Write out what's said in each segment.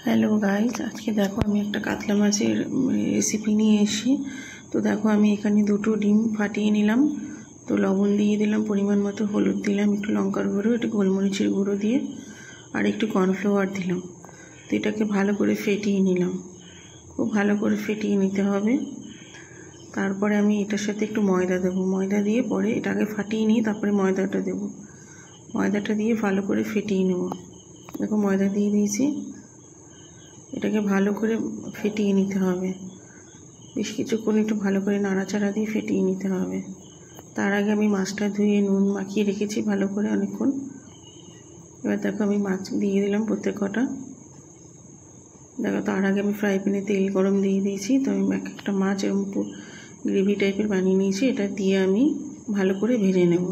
Hello guys, आज के देखो আমি একটা কাতলা মাছের রেসিপি নিয়ে এসেছি। তো দেখো আমি এখানে দুটো ডিম ফাটিয়ে নিলাম। তো লবণ দিয়ে দিলাম, পরিমাণ মতো হলুদ দিলাম, একটু লঙ্কার গুঁড়ো, একটু গোলমরিচের গুঁড়ো দিয়ে আর একটু কর্নফ্লাওয়ার দিলাম। তো এটাকে ভালো করে ফেটিয়ে নিলাম, খুব ভালো করে ফেটিয়ে নিতে হবে। তারপরে আমি এটার সাথে একটু ময়দা দেব, ময়দা দিয়ে পরে এটাকে ফাটিয়ে নিয়ে তারপরে ময়দাটা দেব। ময়দাটা দিয়ে ভালো করে ফেটিয়ে নেব। দেখো ময়দা দিয়ে দিয়েছি, এটাকে ভালো করে ফেটিয়ে নিতে হবে। বেশ কিছুক্ষণ একটু ভালো করে নাড়াচাড়া দিয়ে ফেটিয়ে নিতে হবে। তার আগে আমি মাছটা ধুয়ে নুন মাখিয়ে রেখেছি ভালো করে অনেকক্ষণ। এবার দেখো আমি মাছ দিয়ে দিলাম প্রত্যেক কটা। দেখো তার আগে আমি ফ্রাই প্যানে তেল গরম দিয়ে দিয়েছি। তো আমি একটা মাছ এরকম গ্রেভি টাইপের বানিয়ে নিয়েছি, এটা দিয়ে আমি ভালো করে ভেজে নেব।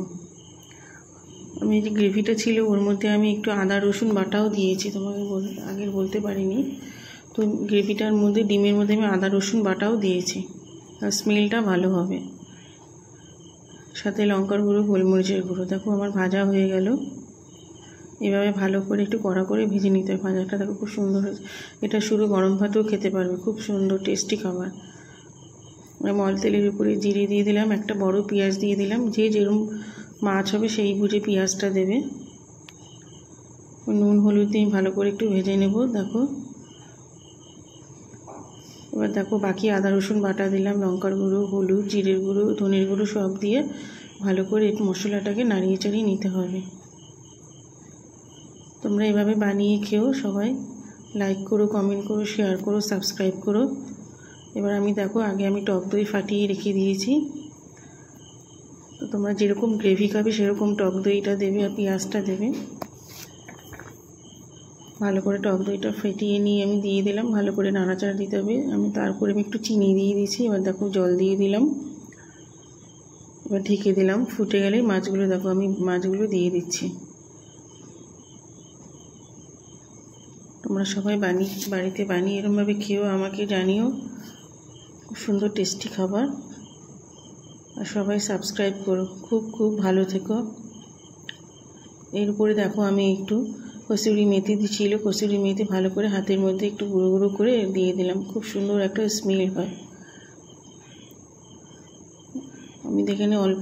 আমি যে গ্রেভিটা ছিল ওর মধ্যে আমি একটু আদা রসুন বাটাও দিয়েছি, তোমাকে আগে বলতে পারিনি। তো গ্রেভিটার মধ্যে ডিমের মধ্যে আমি আদা রসুন বাটাও দিয়েছি, আর স্মেলটা ভালো হবে। সাথে লঙ্কার গুঁড়ো, গোলমরিচের গুঁড়ো। দেখো আমার ভাজা হয়ে গেল। এভাবে ভালো করে একটু কড়া করে ভেজে নিতে হবে। ভাজাটা দেখো খুব সুন্দর হয়েছে। এটা শুধু গরম ভাতেও খেতে পারবে, খুব সুন্দর টেস্টি খাবার। মল তেলের উপরে জিরে দিয়ে দিলাম, একটা বড় পেঁয়াজ দিয়ে দিলাম। যে যেরকম মাছ হবে সেই বুঝে পেঁয়াজটা দেবে। নুন হলুদ দিয়ে ভালো করে একটু ভেজে নেব। দেখো এবার দেখো বাকি আদা রসুন বাটা দিলাম, লঙ্কার গুঁড়ো, হলুদ, জিরের গুঁড়ো, ধনের গুঁড়ো সব দিয়ে ভালো করে একটু মশলাটাকে নাড়িয়ে চাড়িয়ে নিতে হবে। তোমরা এভাবে বানিয়ে খেও সবাই। লাইক করো, কমেন্ট করো, শেয়ার করো, সাবস্ক্রাইব করো। এবার আমি দেখো আগে আমি টক দই ফাটিয়ে রেখে দিয়েছি। তো তোমরা যেরকম গ্রেভি খাবে সেরকম টক দইটা দেবে আর পেঁয়াজটা দেবে। ভালো করে টক দইটা ফেটিয়ে নিয়ে আমি দিয়ে দিলাম, ভালো করে নাড়াচাড়া দিতে হবে। আমি তারপরে আমি একটু চিনি দিয়ে দিয়েছি। এবার দেখো জল দিয়ে দিলাম, এবার ঢেকে দিলাম। ফুটে গেলে মাছগুলো দেখো আমি মাছগুলো দিয়ে দিচ্ছি। তোমরা সবাই বাড়িতে বানিয়ে এরকমভাবে খেয়েও আমাকে জানিও। খুব সুন্দর টেস্টি খাবার। আর সবাই সাবস্ক্রাইব করো। খুব খুব ভালো থেকো। এর উপরে দেখো আমি একটু কসুরি মেথি ছিল, কসুরি মেথি ভালো করে হাতের মধ্যে একটু গুঁড়ো গুঁড়ো করে দিয়ে দিলাম। খুব সুন্দর একটা স্মেল হয়। আমি এখানে অল্প